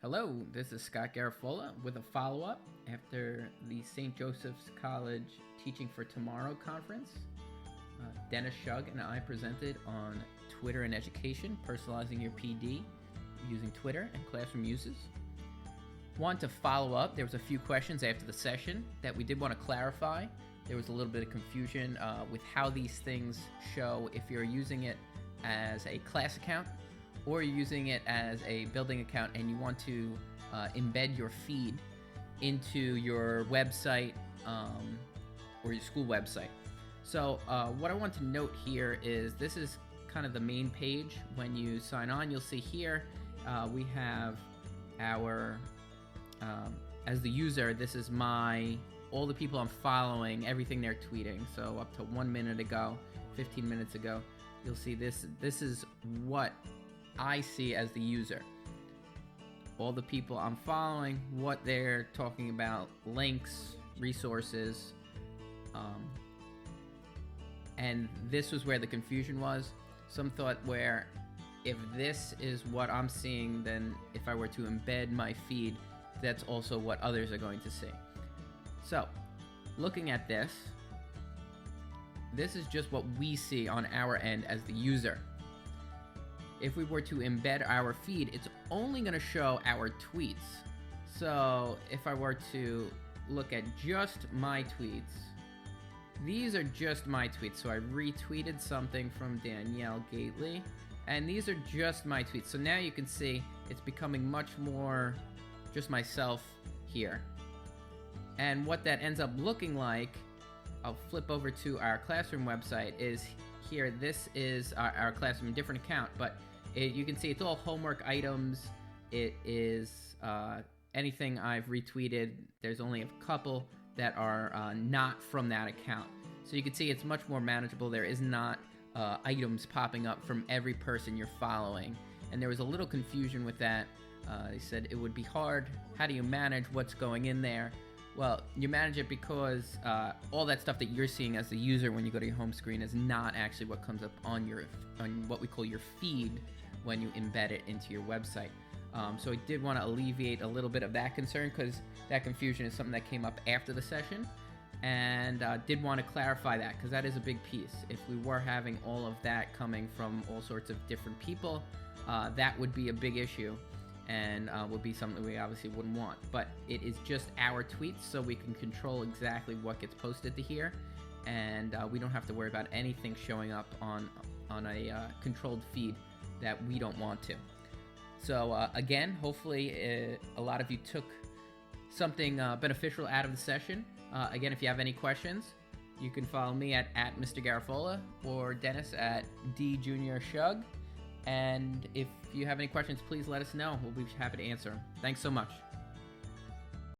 Hello, this is Scott Garofola with a follow-up after the St. Joseph's College Teaching for Tomorrow conference. Dennis Shug and I presented on Twitter and education, personalizing your PD using Twitter and classroom uses. Want to follow up, there was a few questions after the session that we did want to clarify. There was a little bit of confusion with how these things show if you're using it as a class account or you're using it as a building account and you want to embed your feed into your website or your school website. So what I want to note here is this is kind of the main page. When you sign on, you'll see here we have our, as the user, this is all the people I'm following, everything they're tweeting. So up to 1 minute ago, 15 minutes ago, you'll see this is what I see as the user. All the people I'm following, what they're talking about, links, resources, and this was where the confusion was. Some thought where if this is what I'm seeing, then if I were to embed my feed, that's also what others are going to see. So, looking at this is just what we see on our end as the user. If we were to embed our feed, it's only going to show our tweets. So if I were to look at just my tweets, these are just my tweets. So I retweeted something from Danielle Gately, and these are just my tweets. So now you can see it's becoming much more just myself here. And what that ends up looking like, I'll flip over to our classroom website, is here. This is our classroom, different account, but you can see it's all homework items. It is anything I've retweeted. There's only a couple that are not from that account. So you can see it's much more manageable. There is not items popping up from every person you're following. And there was a little confusion with that. They said it would be hard. How do you manage what's going in there? Well, you manage it because all that stuff that you're seeing as the user when you go to your home screen is not actually what comes up on what we call your feed when you embed it into your website. So I did want to alleviate a little bit of that concern because that confusion is something that came up after the session, and did want to clarify that because that is a big piece. If we were having all of that coming from all sorts of different people, that would be a big issue and would be something we obviously wouldn't want. But it is just our tweets, so we can control exactly what gets posted to here, and we don't have to worry about anything showing up on a controlled feed that we don't want to. So again, hopefully a lot of you took something beneficial out of the session. Again, if you have any questions, you can follow me at Mr.Garofola or Dennis at DJuniorShug. And if you have any questions, please let us know. We'll be happy to answer them. Thanks so much.